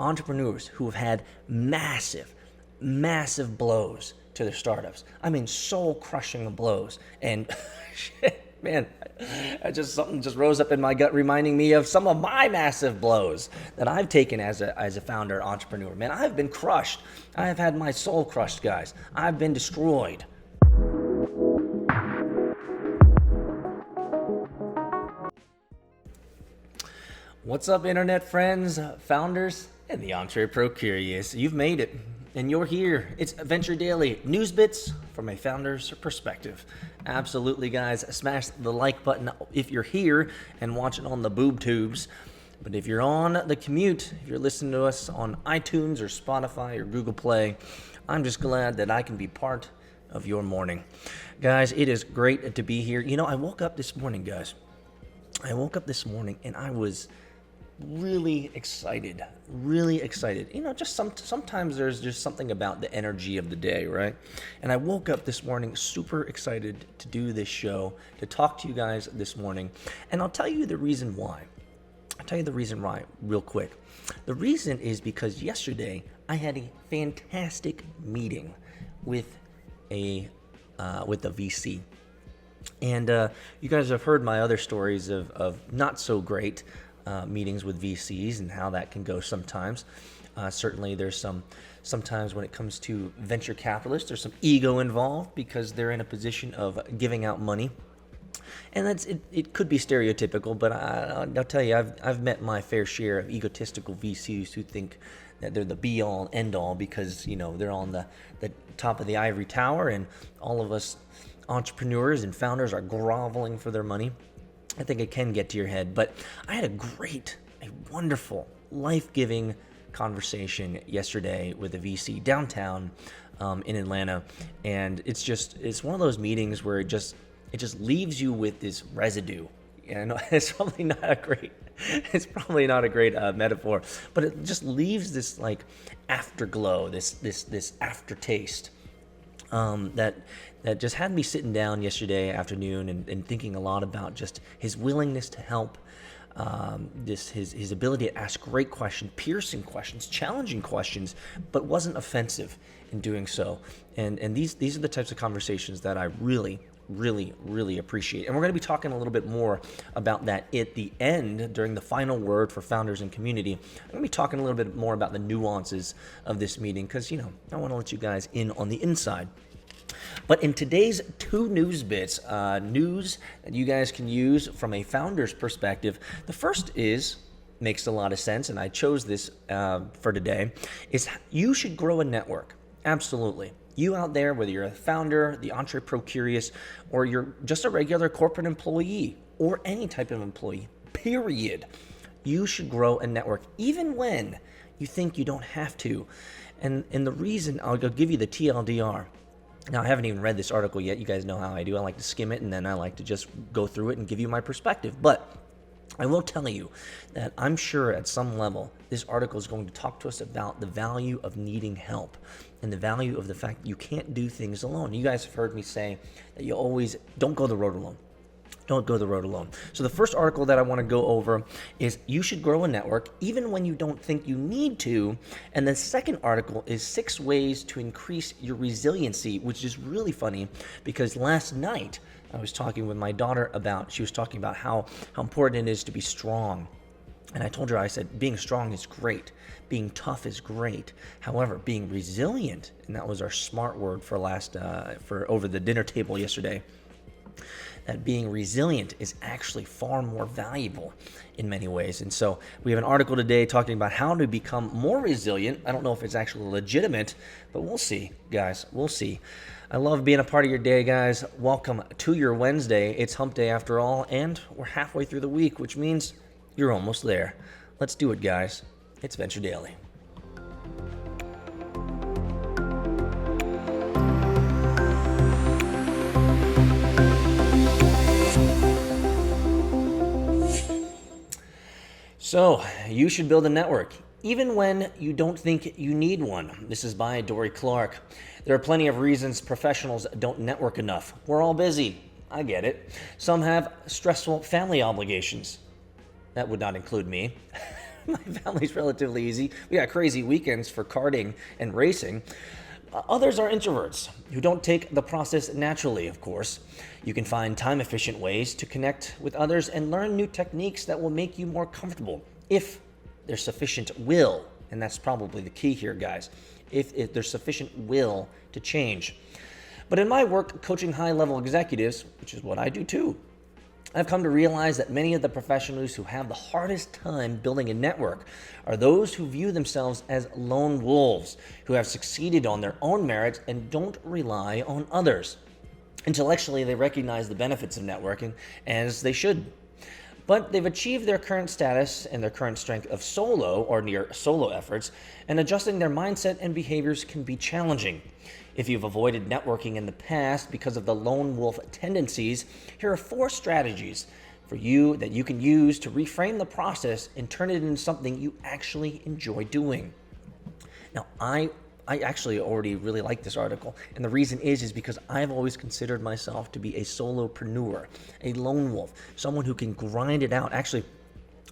entrepreneurs who have had massive, massive blows to their startups. I mean, soul-crushing blows. And shit, man, something just rose up in my gut, reminding me of some of my massive blows that I've taken as a founder entrepreneur. Man, I've been crushed. I have had my soul crushed, guys. I've been destroyed. What's up, internet friends, founders, and the Entrepreneur Curious? You've made it, and you're here. It's Venture Daily, news bits from a founder's perspective. Absolutely, guys. Smash the like button if you're here and watching on the boob tubes. But if you're on the commute, if you're listening to us on iTunes or Spotify or Google Play, I'm just glad that I can be part of your morning. Guys, it is great to be here. You know, I woke up this morning, guys. And I was really excited. You know, just sometimes there's just something about the energy of the day, right? And I woke up this morning super excited to do this show, to talk to you guys this morning. And I'll tell you the reason why. Real quick. The reason is because yesterday I had a fantastic meeting with a VC. And you guys have heard my other stories of not so great meetings with VCs and how that can go sometimes. Certainly there's sometimes when it comes to venture capitalists, there's some ego involved because they're in a position of giving out money. And it could be stereotypical, but I'll tell you, I've met my fair share of egotistical VCs who think that they're the be-all and end-all because, you know, they're on the top of the ivory tower, and all of us entrepreneurs and founders are groveling for their money. I think it can get to your head, but I had a wonderful, life-giving conversation yesterday with a VC downtown in Atlanta, and it's one of those meetings where it just leaves you with this residue. I know it's probably not a great metaphor, but it just leaves this like afterglow, this aftertaste that just had me sitting down yesterday afternoon and thinking a lot about just his willingness to help, his ability to ask great questions, piercing questions, challenging questions, but wasn't offensive in doing so. And these are the types of conversations that I really appreciate. And we're going to be talking a little bit more about that at the end during the final word for founders and community. I'm going to be talking a little bit more about the nuances of this meeting because, you know, I want to let you guys in on the inside. But in today's two news bits, news that you guys can use from a founder's perspective, the first makes a lot of sense, and I chose this for today, is you should grow a network. Absolutely. You out there, whether you're a founder, the Entrepreneur Curious, or you're just a regular corporate employee, or any type of employee, period, you should grow a network, even when you think you don't have to. And the reason, I'll give you the TLDR. Now, I haven't even read this article yet. You guys know how I do. I like to skim it, and then I like to just go through it and give you my perspective. But I will tell you that I'm sure at some level this article is going to talk to us about the value of needing help and the value of the fact that you can't do things alone. You guys have heard me say that you always don't go the road alone. Don't go the road alone. So the first article that I want to go over is you should grow a network even when you don't think you need to. And the second article is 6 ways to increase your resiliency, which is really funny because last night I was talking with my daughter she was talking about how important it is to be strong. And I told her, I said, being strong is great. Being tough is great. However, being resilient, and that was our smart word for over the dinner table yesterday, that being resilient is actually far more valuable in many ways. And so we have an article today talking about how to become more resilient. I don't know if it's actually legitimate, but we'll see, guys. We'll see. I love being a part of your day, guys. Welcome to your Wednesday. It's hump day after all, and we're halfway through the week, which means you're almost there. Let's do it, guys. It's Venture Daily. So, you should build a network, even when you don't think you need one. This is by Dory Clark. There are plenty of reasons professionals don't network enough. We're all busy. I get it. Some have stressful family obligations. That would not include me. My family's relatively easy. We got crazy weekends for karting and racing. Others are introverts who don't take the process naturally, of course. You can find time-efficient ways to connect with others and learn new techniques that will make you more comfortable if there's sufficient will. And that's probably the key here, guys. If there's sufficient will to change. But in my work coaching high-level executives, which is what I do too, I've come to realize that many of the professionals who have the hardest time building a network are those who view themselves as lone wolves, who have succeeded on their own merits and don't rely on others. Intellectually, they recognize the benefits of networking, as they should. But they've achieved their current status and their current strength of solo or near solo efforts, and adjusting their mindset and behaviors can be challenging. If you've avoided networking in the past because of the lone wolf tendencies, here are 4 strategies for you that you can use to reframe the process and turn it into something you actually enjoy doing. Now, I actually already really like this article, and the reason is because I've always considered myself to be a solopreneur, a lone wolf, someone who can grind it out. Actually,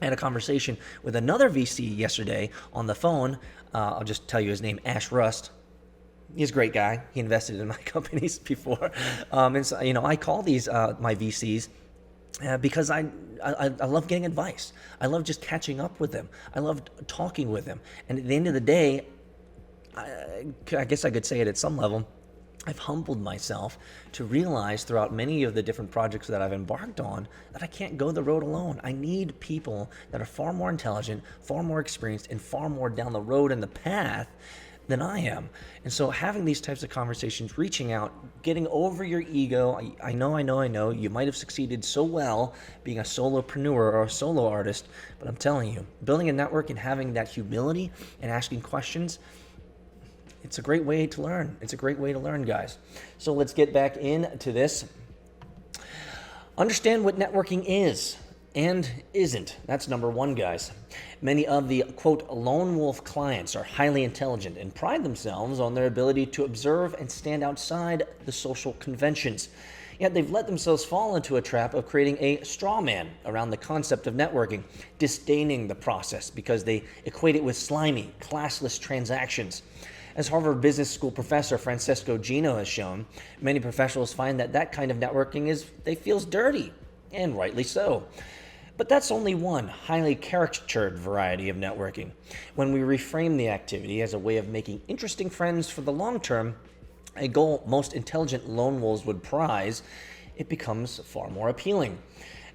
I had a conversation with another VC yesterday on the phone. I'll just tell you his name, Ash Rust. He's a great guy. He invested in my companies before. And so, I call these my VCs because I love getting advice. I love just catching up with them. I love talking with them. And at the end of the day, I guess I could say it at some level, I've humbled myself to realize throughout many of the different projects that I've embarked on that I can't go the road alone. I need people that are far more intelligent, far more experienced, and far more down the road in the path than I am. And so having these types of conversations, reaching out, getting over your ego. I know, you might have succeeded so well being a solopreneur or a solo artist, but I'm telling you, building a network and having that humility and asking questions, it's a great way to learn. It's a great way to learn, guys. So let's get back into this. Understand what networking is and isn't. That's number 1, guys. Many of the, quote, lone wolf clients are highly intelligent and pride themselves on their ability to observe and stand outside the social conventions. Yet they've let themselves fall into a trap of creating a straw man around the concept of networking, disdaining the process because they equate it with slimy, classless transactions. As Harvard Business School professor Francesco Gino has shown, many professionals find that kind of networking feels dirty, and rightly so. But that's only one highly caricatured variety of networking. When we reframe the activity as a way of making interesting friends for the long term, a goal most intelligent lone wolves would prize, it becomes far more appealing.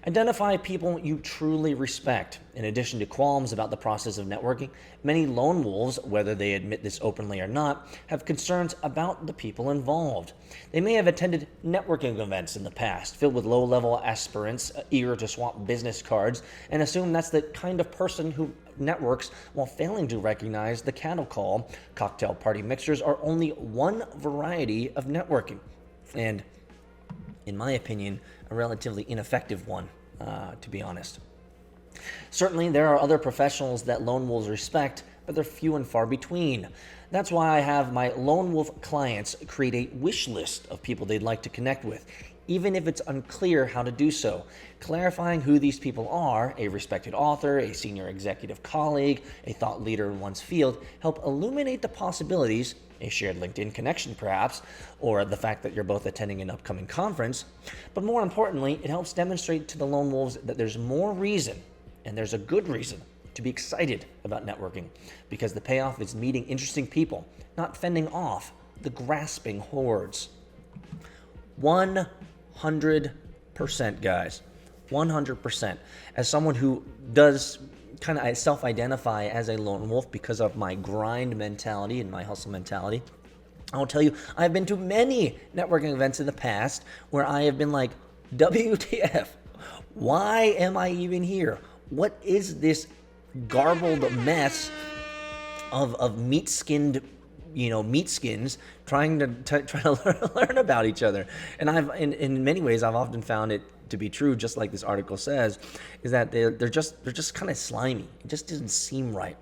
Identify people you truly respect. In addition to qualms about the process of networking, many lone wolves, whether they admit this openly or not, have concerns about the people involved. They may have attended networking events in the past, filled with low-level aspirants eager to swap business cards, and assume that's the kind of person who networks while failing to recognize the cattle call. Cocktail party mixers are only one variety of networking, and in my opinion, a relatively ineffective one, to be honest. Certainly, there are other professionals that lone wolves respect, but they're few and far between. That's why I have my lone wolf clients create a wish list of people they'd like to connect with, even if it's unclear how to do so. Clarifying who these people are, a respected author, a senior executive colleague, a thought leader in one's field, help illuminate the possibilities, a shared LinkedIn connection perhaps, or the fact that you're both attending an upcoming conference. But more importantly, it helps demonstrate to the lone wolves that there's more reason, and there's a good reason, to be excited about networking, because the payoff is meeting interesting people, not fending off the grasping hordes. 100%, guys. 100%. As someone who does kind of self-identify as a lone wolf because of my grind mentality and my hustle mentality, I will tell you, I've been to many networking events in the past where I have been like, WTF, why am I even here? What is this garbled mess of meat skins trying to learn about each other? And in many ways I've often found it to be true, just like this article says, is that they're just kind of slimy. It just doesn't seem right.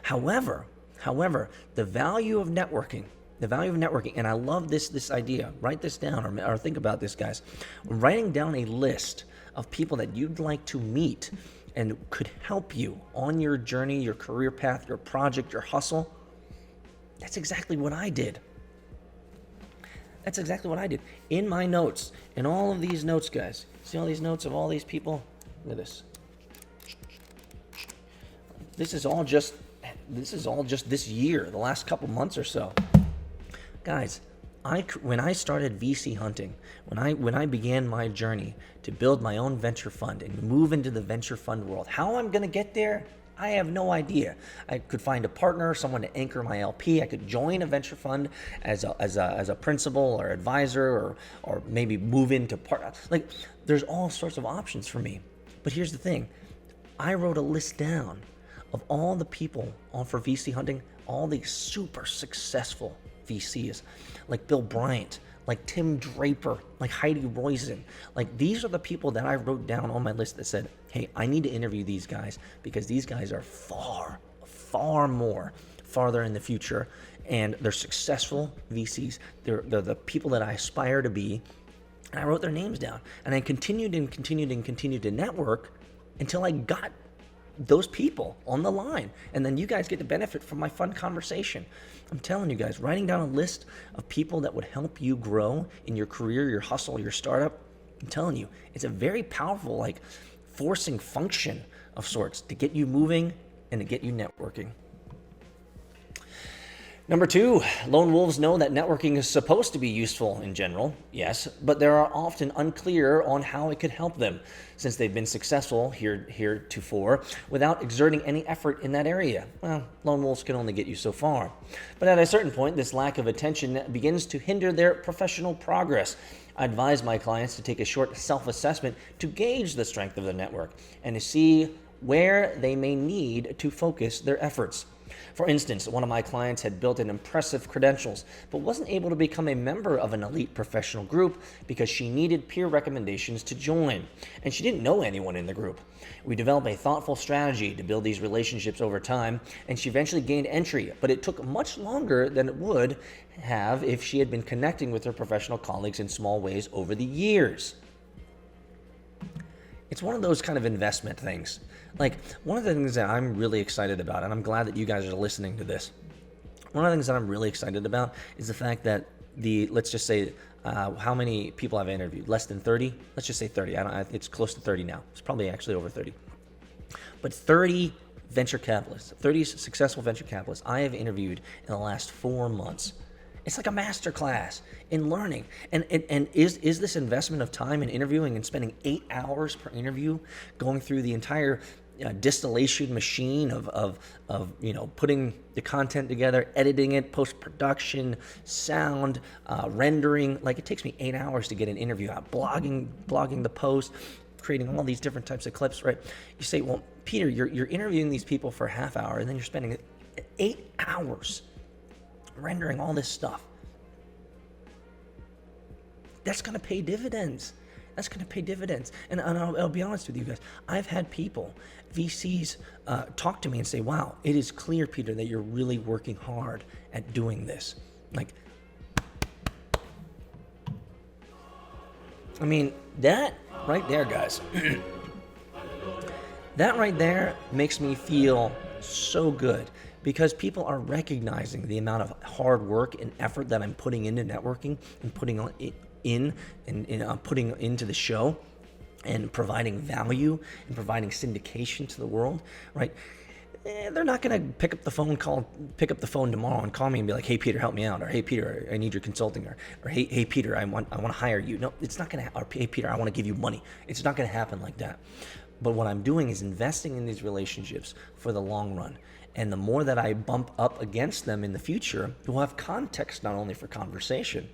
However, the value of networking, and I love this idea. Write this down or think about this, guys. Writing down a list of people that you'd like to meet and could help you on your journey, your career path, your project, your hustle, that's exactly what I did. That's exactly what I did. In my notes, in all of these notes, guys, see all these notes of all these people? Look at this. This is all just this year, the last couple months or so. Guys, when I started VC hunting, when I began my journey to build my own venture fund and move into the venture fund world, how I'm going to get there, I have no idea. I could find a partner, someone to anchor my LP. I could join a venture fund as a principal or advisor, or maybe move into partner. Like, there's all sorts of options for me. But here's the thing. I wrote a list down of all the people for VC hunting, all these super successful VCs, like Bill Bryant, like Tim Draper, like Heidi Roizen. Like, these are the people that I wrote down on my list that said, hey, I need to interview these guys because these guys are far farther in the future, and they're successful VCs. They're the people that I aspire to be. And I wrote their names down, and I continued to network until I got those people on the line. And then you guys get to benefit from my fun conversation. I'm telling you guys, writing down a list of people that would help you grow in your career, your hustle, your startup, I'm telling you, it's a very powerful, like, forcing function of sorts to get you moving and to get you networking. Number 2, lone wolves know that networking is supposed to be useful in general, yes, but they are often unclear on how it could help them, since they've been successful heretofore without exerting any effort in that area. Well, lone wolves can only get you so far. But at a certain point, this lack of attention begins to hinder their professional progress. I advise my clients to take a short self-assessment to gauge the strength of the network and to see where they may need to focus their efforts. For instance, one of my clients had built an impressive credentials, but wasn't able to become a member of an elite professional group because she needed peer recommendations to join, and she didn't know anyone in the group. We developed a thoughtful strategy to build these relationships over time, and she eventually gained entry, but it took much longer than it would have if she had been connecting with her professional colleagues in small ways over the years. It's one of those kind of investment things. Like, one of the things that I'm really excited about, and I'm glad that you guys are listening to this, one of the things that I'm really excited about is the fact that let's just say, how many people I've interviewed? Less than 30? Let's just say 30. It's close to 30 now. It's probably actually over 30. But 30 venture capitalists, 30 successful venture capitalists I have interviewed in the last 4 months. It's like a master class in learning. And is this investment of time in interviewing and spending 8 hours per interview going through the entire distillation machine of putting the content together, editing it, post-production, sound, rendering. Like, it takes me 8 hours to get an interview out, blogging the post, creating all these different types of clips, right? You say, well, Peter, you're interviewing these people for a half hour, and then you're spending 8 hours rendering all this stuff. That's going to pay dividends. And I'll be honest with you guys. I've had people, VCs, talk to me and say, wow, it is clear, Peter, that you're really working hard at doing this. Like, I mean, that right there, guys, that right there makes me feel so good, because people are recognizing the amount of hard work and effort that I'm putting into networking and putting into the show and providing value and providing syndication to the world, right? They're not going to pick up the phone tomorrow and call me and be like, hey, Peter, help me out. Or, hey, Peter, I need your consulting. Or hey, Peter, I want to hire you. No, it's not going to happen. Or, hey, Peter, I want to give you money. It's not going to happen like that. But what I'm doing is investing in these relationships for the long run. And the more that I bump up against them in the future, we'll have context not only for conversation,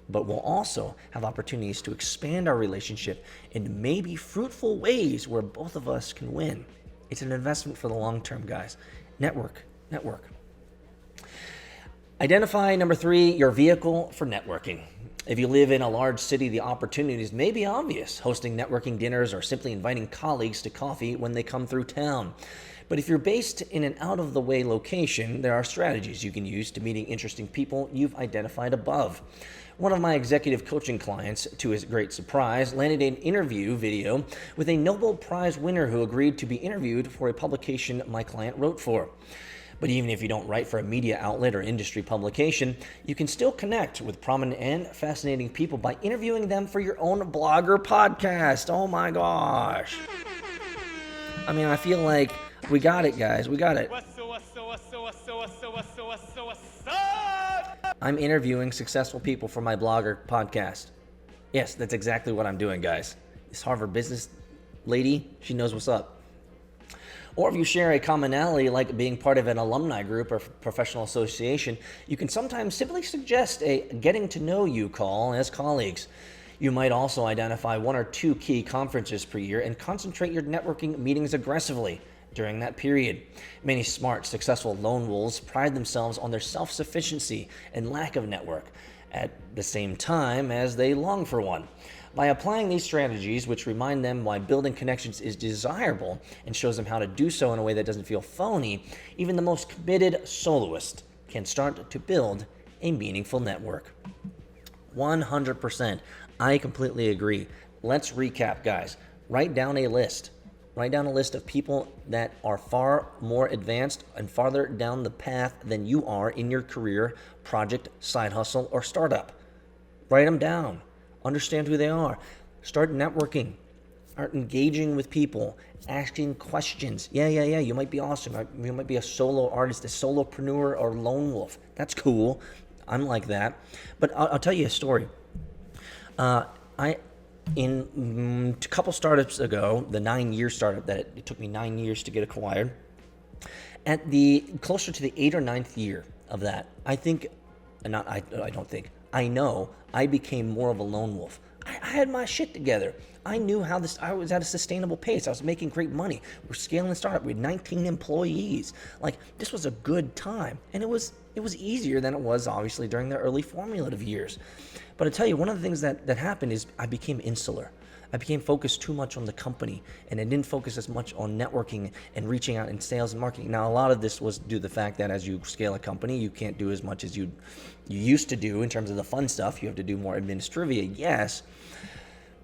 but we'll also have opportunities to expand our relationship in maybe fruitful ways where both of us can win. It's an investment for the long term, guys. Network. Identify, number 3, your vehicle for networking. If you live in a large city, the opportunities may be obvious, hosting networking dinners or simply inviting colleagues to coffee when they come through town. But if you're based in an out-of-the-way location, there are strategies you can use to meeting interesting people you've identified above. One of my executive coaching clients, to his great surprise, landed an interview video with a Nobel Prize winner who agreed to be interviewed for a publication my client wrote for. But even if you don't write for a media outlet or industry publication, you can still connect with prominent and fascinating people by interviewing them for your own blog or podcast. Oh my gosh. I mean, I feel like we got it, guys. We got it. I'm interviewing successful people for my blog or podcast. Yes, that's exactly what I'm doing, guys. This Harvard business lady, she knows what's up. Or if you share a commonality like being part of an alumni group or professional association, you can sometimes simply suggest a getting to know you call as colleagues. You might also identify 1 or 2 key conferences per year and concentrate your networking meetings aggressively during that period. Many smart, successful lone wolves pride themselves on their self-sufficiency and lack of network at the same time as they long for one. By applying these strategies, which remind them why building connections is desirable and shows them how to do so in a way that doesn't feel phony, even the most committed soloist can start to build a meaningful network. 100%. I completely agree. Let's recap, guys. Write down a list. Write down a list of people that are far more advanced and farther down the path than you are in your career, project, side hustle, or startup. Write them down. Understand who they are. Start networking. Start engaging with people. Asking questions. Yeah. You might be awesome. You might be a solo artist, a solopreneur, or lone wolf. That's cool. I'm like that. But I'll tell you a story. In a couple startups ago, the 9-year startup that it took me 9 years to get acquired, at the closer to the 8th or 9th year of that, I know I became more of a lone wolf. I had my shit together. I knew how I was at a sustainable pace. I was making great money. We're scaling the startup. We had 19 employees. Like, this was a good time. And it was easier than it was, obviously, during the early formulative years. But I tell you, one of the things that happened is I became insular. I became focused too much on the company, and I didn't focus as much on networking and reaching out in sales and marketing. Now, a lot of this was due to the fact that as you scale a company, you can't do as much as you used to do in terms of the fun stuff. You have to do more administrivia, yes.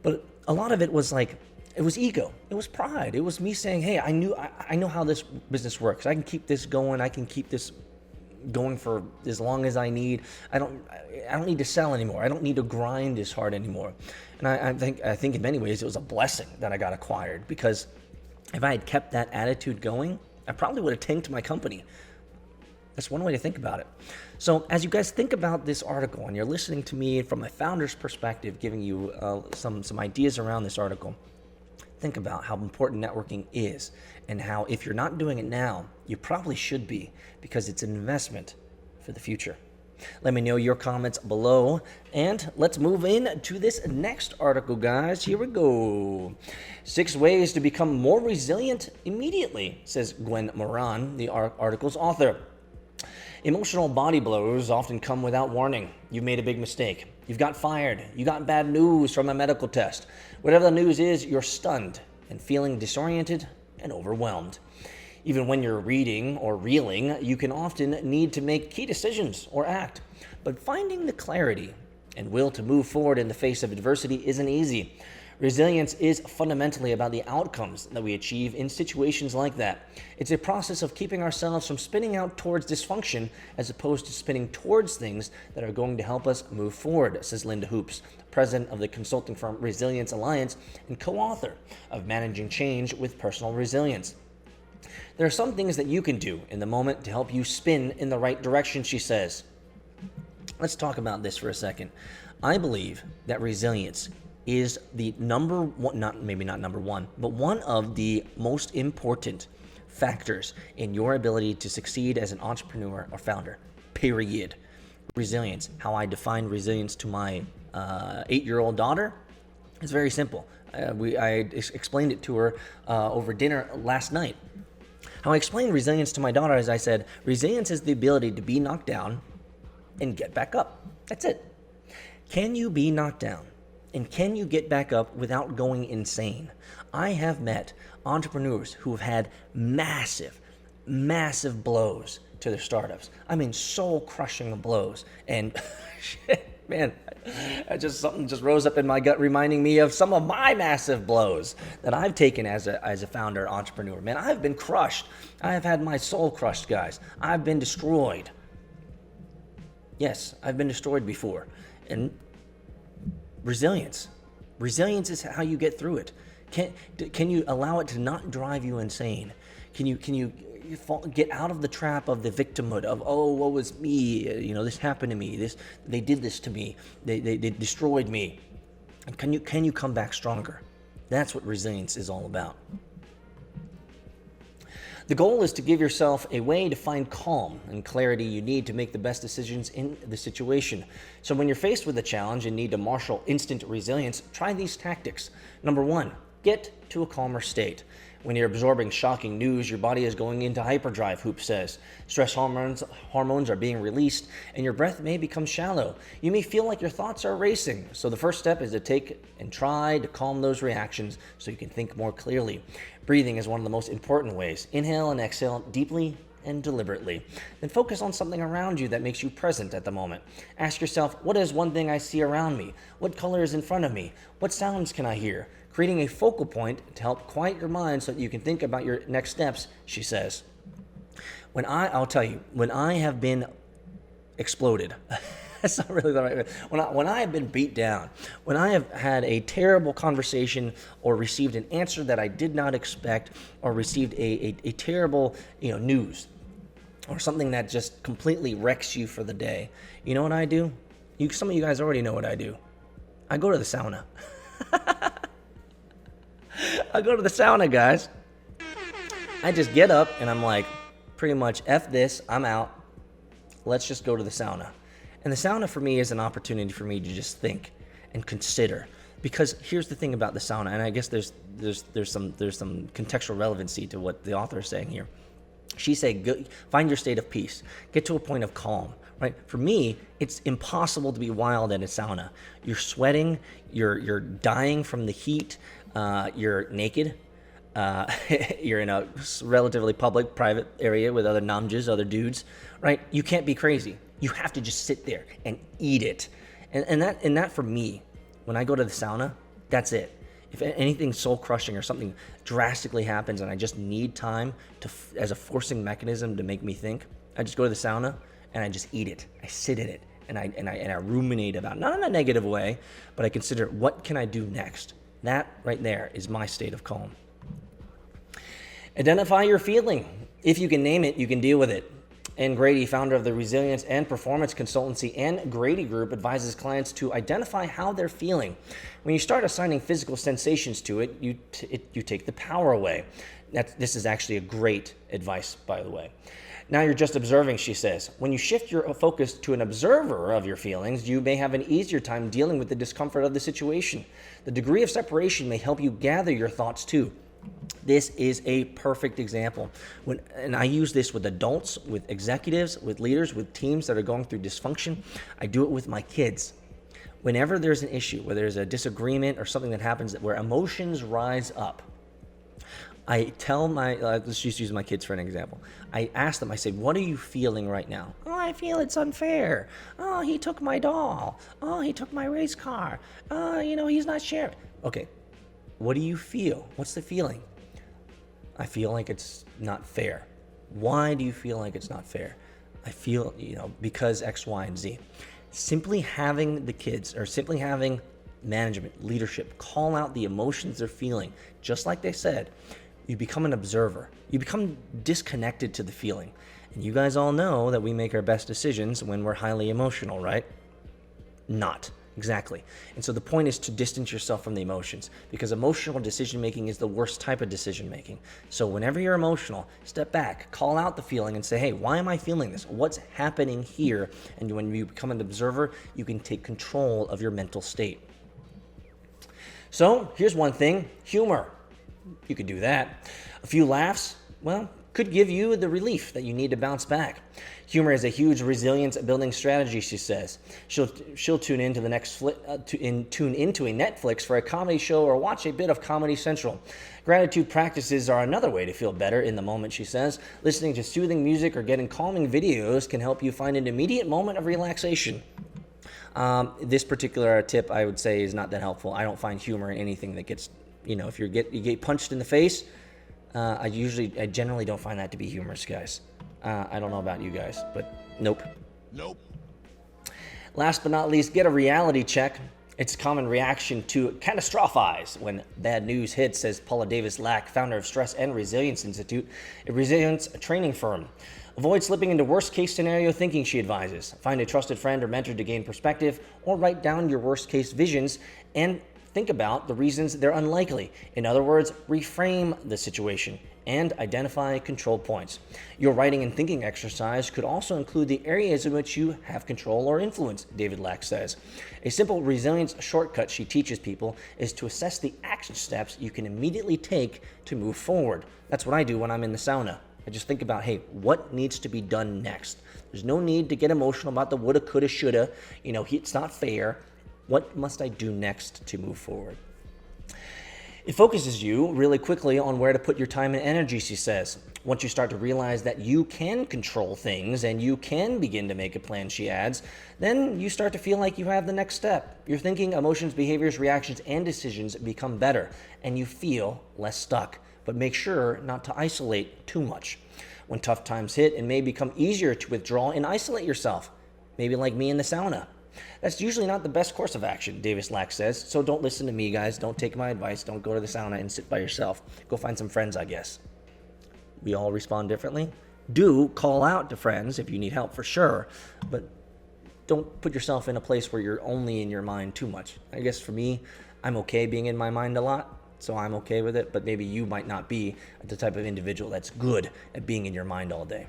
But a lot of it was like, it was ego. It was pride. It was me saying, hey, I know how this business works. I can keep this going. I can keep this going for as long as I need. I don't need to sell anymore. I don't need to grind as hard anymore. And I think in many ways it was a blessing that I got acquired, because if I had kept that attitude going, I probably would have tanked my company. That's one way to think about it. So as you guys think about this article and you're listening to me from a founder's perspective, giving you some ideas around this article, think about how important networking is and how if you're not doing it now, you probably should be, because it's an investment for the future. Let me know your comments below, and let's move in to this next article, guys. Here we go. 6 ways to become more resilient immediately, says Gwen Moran, the article's author. Emotional body blows often come without warning. You've made a big mistake. You've got fired. You got bad news from a medical test. Whatever the news is, you're stunned and feeling disoriented and overwhelmed. Even when you're reading or reeling, you can often need to make key decisions or act. But finding the clarity and will to move forward in the face of adversity isn't easy. Resilience is fundamentally about the outcomes that we achieve in situations like that. It's a process of keeping ourselves from spinning out towards dysfunction as opposed to spinning towards things that are going to help us move forward, says Linda Hoops, president of the consulting firm Resilience Alliance and co-author of Managing Change with Personal Resilience. There are some things that you can do in the moment to help you spin in the right direction, she says. Let's talk about this for a second. I believe that resilience is the number one, maybe not number one, but one of the most important factors in your ability to succeed as an entrepreneur or founder, period. Resilience, how I define resilience to my 8-year-old daughter, is very simple. I explained it to her over dinner last night. How I explained resilience to my daughter is I said, resilience is the ability to be knocked down and get back up. That's it. Can you be knocked down? And can you get back up without going insane? I have met entrepreneurs who have had massive, massive blows to their startups. I mean, soul-crushing blows. And shit, man, something just rose up in my gut, reminding me of some of my massive blows that I've taken as a founder, entrepreneur. Man, I've been crushed. I have had my soul crushed, guys. I've been destroyed. Yes, I've been destroyed before. And resilience is how you get through it. Can you allow it to not drive you insane? Can you get out of the trap of the victimhood of, oh, woe was me, this happened to me, they did this to me, they destroyed me? And can you come back stronger? That's what resilience is all about. The goal is to give yourself a way to find calm and clarity you need to make the best decisions in the situation. So when you're faced with a challenge and need to marshal instant resilience, try these tactics. Number 1, get to a calmer state. When you're absorbing shocking news, your body is going into hyperdrive, Hoop says. Stress hormones are being released, and your breath may become shallow. You may feel like your thoughts are racing. So the first step is to take and try to calm those reactions so you can think more clearly. Breathing is one of the most important ways. Inhale and exhale deeply and deliberately. Then focus on something around you that makes you present at the moment. Ask yourself, what is one thing I see around me? What color is in front of me? What sounds can I hear? Creating a focal point to help quiet your mind so that you can think about your next steps, she says. I'll tell you, when I have been exploded, that's not really the right way. When I have been beat down, when I have had a terrible conversation or received an answer that I did not expect, or received a terrible news, or something that just completely wrecks you for the day, you know what I do? Some of you guys already know what I do. I go to the sauna. I go to the sauna, guys. I just get up and I'm like, pretty much, F this, I'm out. Let's just go to the sauna. And the sauna for me is an opportunity for me to just think and consider. Because here's the thing about the sauna, and I guess there's some contextual relevancy to what the author is saying here. She's saying, find your state of peace. Get to a point of calm. Right? For me, it's impossible to be wild in a sauna. You're sweating, you're dying from the heat, you're naked, you're in a relatively public, private area with other namjas, other dudes, right? You can't be crazy. You have to just sit there and eat it. And that for me, when I go to the sauna, that's it. If anything soul-crushing or something drastically happens and I just need time as a forcing mechanism to make me think, I just go to the sauna and I just eat it. I sit in it and I ruminate about it. Not in a negative way, but I consider, what can I do next? That right there is my state of calm. Identify your feeling. If you can name it, you can deal with it. Ann Grady, founder of the Resilience and Performance Consultancy Ann Grady Group, advises clients to identify how they're feeling. When you start assigning physical sensations to it, you take the power away. This is actually a great advice, by the way. Now you're just observing, she says. When you shift your focus to an observer of your feelings, you may have an easier time dealing with the discomfort of the situation. The degree of separation may help you gather your thoughts too. This is a perfect example. And I use this with adults, with executives, with leaders, with teams that are going through dysfunction. I do it with my kids. Whenever there's an issue, where there's a disagreement or something that happens where emotions rise up, I tell let's just use my kids for an example. I ask them, I say, what are you feeling right now? Oh, I feel it's unfair. Oh, he took my doll. Oh, he took my race car. Oh, he's not sharing. Okay, what do you feel? What's the feeling? I feel like it's not fair. Why do you feel like it's not fair? I feel, because X, Y, and Z. Simply having the kids, or simply having management, leadership, call out the emotions they're feeling, just like they said, you become an observer. You become disconnected to the feeling. And you guys all know that we make our best decisions when we're highly emotional, right? Not. Exactly. And so the point is to distance yourself from the emotions, because emotional decision-making is the worst type of decision-making. So whenever you're emotional, step back, call out the feeling and say, hey, why am I feeling this? What's happening here? And when you become an observer, you can take control of your mental state. So here's one thing, humor. You could do that. A few laughs, well, could give you the relief that you need to bounce back. Humor is a huge resilience-building strategy, she says. She'll tune into the next tune into a Netflix for a comedy show or watch a bit of Comedy Central. Gratitude practices are another way to feel better in the moment, she says. Listening to soothing music or getting calming videos can help you find an immediate moment of relaxation. This particular tip, I would say, is not that helpful. I don't find humor in anything that gets, if you get punched in the face. I generally don't find that to be humorous, guys. I don't know about you guys, but nope. Last but not least, get a reality check. It's a common reaction to catastrophize when bad news hits, says Paula Davis-Lack, founder of Stress and Resilience Institute, a resilience training firm. Avoid slipping into worst-case scenario thinking, she advises. Find a trusted friend or mentor to gain perspective, or write down your worst-case visions and think about the reasons they're unlikely. In other words, reframe the situation and identify control points. Your writing and thinking exercise could also include the areas in which you have control or influence, David Lack says. A simple resilience shortcut she teaches people is to assess the action steps you can immediately take to move forward. That's what I do when I'm in the sauna. I just think about, hey, what needs to be done next? There's no need to get emotional about the woulda, coulda, shoulda. It's not fair. What must I do next to move forward? It focuses you really quickly on where to put your time and energy, she says. Once you start to realize that you can control things and you can begin to make a plan, she adds, then you start to feel like you have the next step. Your thinking, emotions, behaviors, reactions, and decisions become better, and you feel less stuck. But make sure not to isolate too much. When tough times hit, it may become easier to withdraw and isolate yourself, maybe like me in the sauna. That's usually not the best course of action, Davis-Lack says, so don't listen to me, guys. Don't take my advice. Don't go to the sauna and sit by yourself. Go find some friends, I guess. We all respond differently. Do call out to friends if you need help, for sure, but don't put yourself in a place where you're only in your mind too much. I guess for me, I'm okay being in my mind a lot, so I'm okay with it, but maybe you might not be the type of individual that's good at being in your mind all day.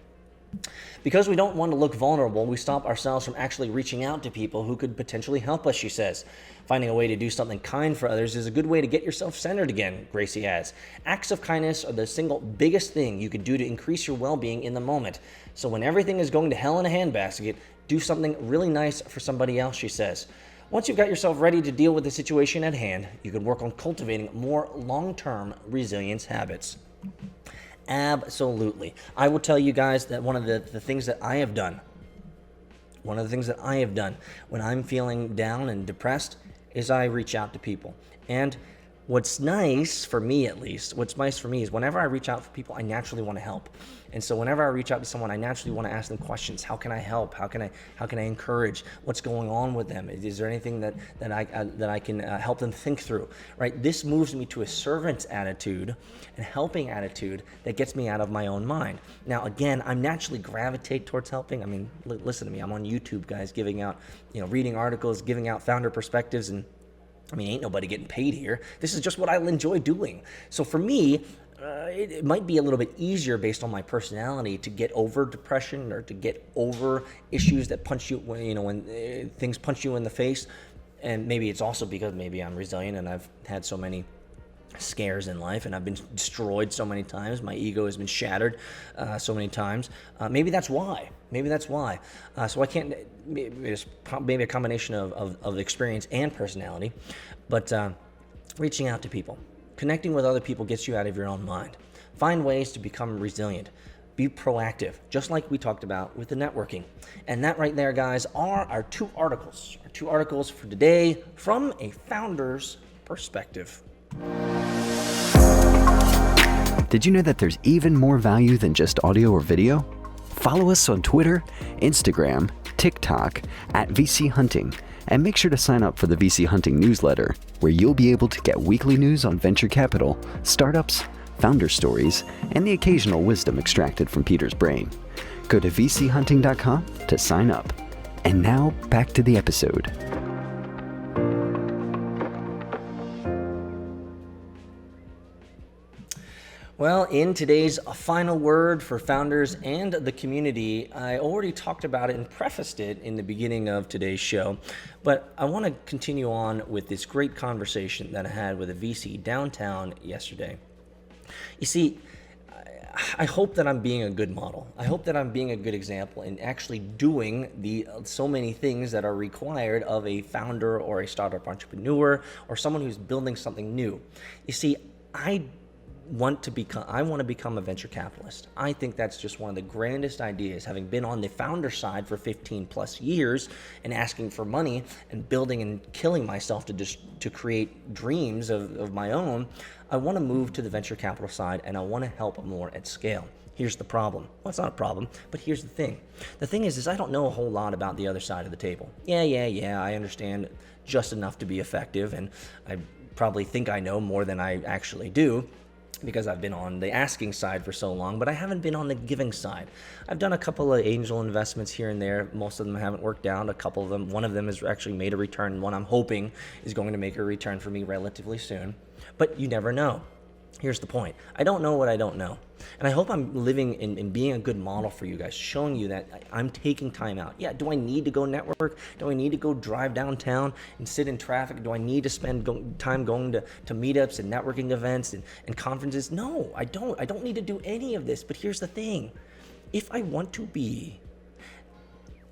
Because we don't want to look vulnerable, we stop ourselves from actually reaching out to people who could potentially help us, she says. Finding a way to do something kind for others is a good way to get yourself centered again, Gracie adds. Acts of kindness are the single biggest thing you can do to increase your well-being in the moment. So when everything is going to hell in a handbasket, do something really nice for somebody else, she says. Once you've got yourself ready to deal with the situation at hand, you can work on cultivating more long-term resilience habits. Absolutely. I will tell you guys that one of the things that I have done when I'm feeling down and depressed is I reach out to people. And what's nice for me, at least, is whenever I reach out for people, I naturally want to help. And so whenever I reach out to someone, I naturally want to ask them questions. How can I help? How can I encourage? What's going on with them? Is there anything that I can help them think through? Right? This moves me to a servant's attitude and helping attitude that gets me out of my own mind. Now, again, I naturally gravitate towards helping. I mean, listen to me. I'm on YouTube, guys, giving out, reading articles, giving out founder perspectives, and ain't nobody getting paid here. This is just what I'll enjoy doing. So for me, it might be a little bit easier based on my personality to get over depression or to get over issues that punch you, when things punch you in the face. And maybe it's also because maybe I'm resilient and I've had so many scares in life and I've been destroyed so many times. My ego has been shattered so many times. Maybe that's why. So I can't. It's maybe a combination of experience and personality, but reaching out to people, connecting with other people gets you out of your own mind. Find ways to become resilient. Be proactive, just like we talked about with the networking. And that right there, guys, are our two articles for today from a founder's perspective. Did you know that there's even more value than just audio or video? Follow us on Twitter, Instagram, TikTok at VC Hunting, and make sure to sign up for the VC Hunting newsletter, where you'll be able to get weekly news on venture capital, startups, founder stories, and the occasional wisdom extracted from Peter's brain. Go to vchunting.com to sign up. And now back to the episode. Well, in today's final word for founders and the community, I already talked about it and prefaced it in the beginning of today's show, but I want to continue on with this great conversation that I had with a VC downtown yesterday. You see, I hope that I'm being a good model. I hope that I'm being a good example in actually doing the so many things that are required of a founder or a startup entrepreneur or someone who's building something new. You see, I want to become a venture capitalist. I think that's just one of the grandest ideas, having been on the founder side for 15 plus years and asking for money and building and killing myself to create dreams of my own. I want to move to the venture capital side, and I want to help more at scale. Here's the problem. Well, it's not a problem, but here's the thing. The thing is I don't know a whole lot about the other side of the table. Yeah, I understand just enough to be effective, and I probably think I know more than I actually do, because I've been on the asking side for so long, but I haven't been on the giving side. I've done a couple of angel investments here and there. Most of them haven't worked out. A couple of them, one of them has actually made a return. One I'm hoping is going to make a return for me relatively soon. But you never know. Here's the point. I don't know what I don't know. And I hope I'm living in being a good model for you guys, showing you that I'm taking time out. Yeah, do I need to go network? Do I need to go drive downtown and sit in traffic? Do I need to spend time going to meetups and networking events and conferences? No, I don't. I don't need to do any of this. But here's the thing. If I want to be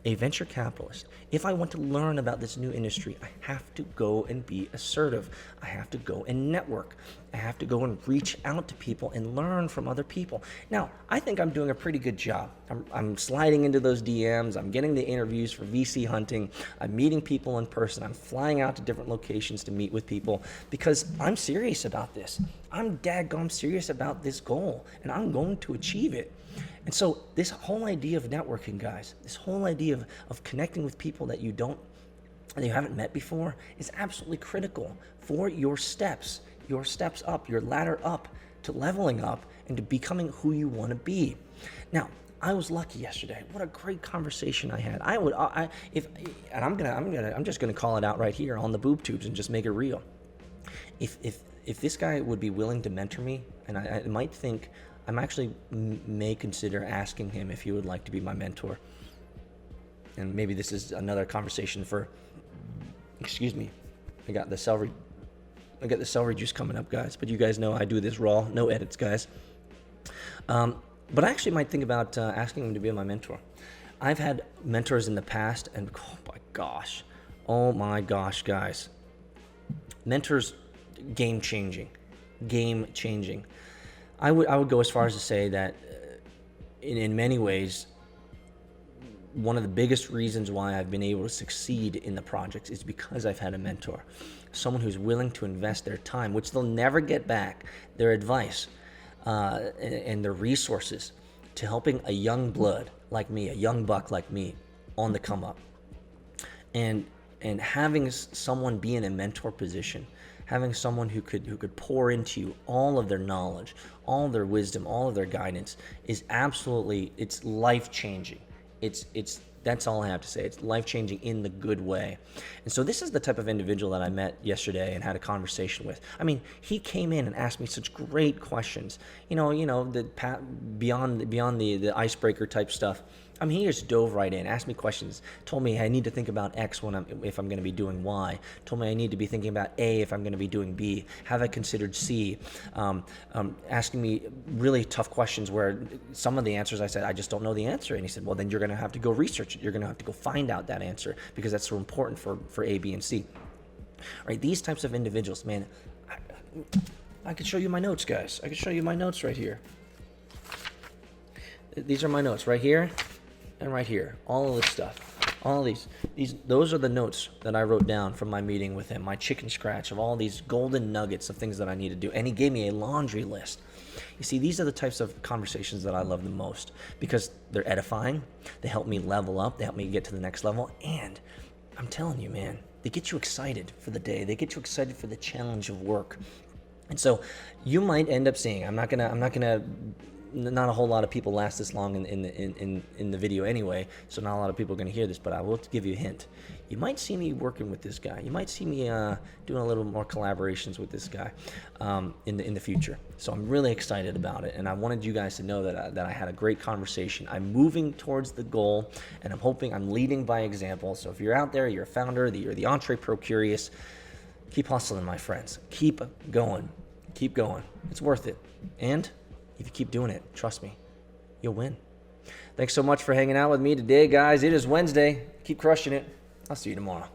a venture capitalist, if I want to learn about this new industry, I have to go and be assertive. I have to go and network. I have to go and reach out to people and learn from other people. Now, I think I'm doing a pretty good job. I'm sliding into those DMs. I'm getting the interviews for VC hunting. I'm meeting people in person. I'm flying out to different locations to meet with people because I'm serious about this. I'm daggone serious about this goal, and I'm going to achieve it. And so this whole idea of networking, guys, this whole idea of connecting with people that you haven't met before is absolutely critical for your steps up, your ladder up to leveling up and to becoming who you want to be. Now, I was lucky yesterday. What a great conversation I had. I'm just gonna call it out right here on the boob tubes and just make it real. If this guy would be willing to mentor me, and I might think, I'm actually may consider asking him if he would like to be my mentor. And maybe this is another conversation for, excuse me, I got the celery juice coming up, guys. But you guys know I do this raw, no edits, guys. But I actually might think about asking him to be my mentor. I've had mentors in the past, and oh my gosh, guys. Mentors, game changing. I would go as far as to say that in many ways, one of the biggest reasons why I've been able to succeed in the projects is because I've had a mentor, someone who's willing to invest their time, which they'll never get back, their advice and their resources to helping a young blood like me, a young buck like me, on the come up. And having someone be in a mentor position, having someone who could pour into you all of their knowledge, all of their wisdom, all of their guidance is absolutely, it's life-changing. That's all I have to say. It's life-changing in the good way. And so this is the type of individual that I met yesterday and had a conversation with. I mean, he came in and asked me such great questions. The beyond the icebreaker type stuff. I mean, he just dove right in, asked me questions, told me I need to think about X if I'm going to be doing Y, told me I need to be thinking about A if I'm going to be doing B, have I considered C, asking me really tough questions where some of the answers I said, I just don't know the answer. And he said, well, then you're going to have to go research it. You're going to have to go find out that answer because that's so important for A, B, and C. All right, these types of individuals, man, I could show you my notes, guys. I could show you my notes right here. These are my notes right here. And right here, all of this stuff, all of those are the notes that I wrote down from my meeting with him, my chicken scratch of all these golden nuggets of things that I need to do. And he gave me a laundry list. You see, these are the types of conversations that I love the most because they're edifying, they help me level up, they help me get to the next level, and I'm telling you, man, they get you excited for the day, they get you excited for the challenge of work. And so you might end up seeing, not a whole lot of people last this long in the video anyway, so not a lot of people are going to hear this, but I will give you a hint. You might see me working with this guy. You might see me doing a little more collaborations with this guy in the future. So I'm really excited about it, and I wanted you guys to know that I had a great conversation. I'm moving towards the goal, and I'm hoping I'm leading by example. So if you're out there, you're a founder, you're the entrepreneur curious, keep hustling, my friends. Keep going. It's worth it. And If you keep doing it, trust me, you'll win. Thanks so much for hanging out with me today, guys. It is Wednesday. Keep crushing it. I'll see you tomorrow.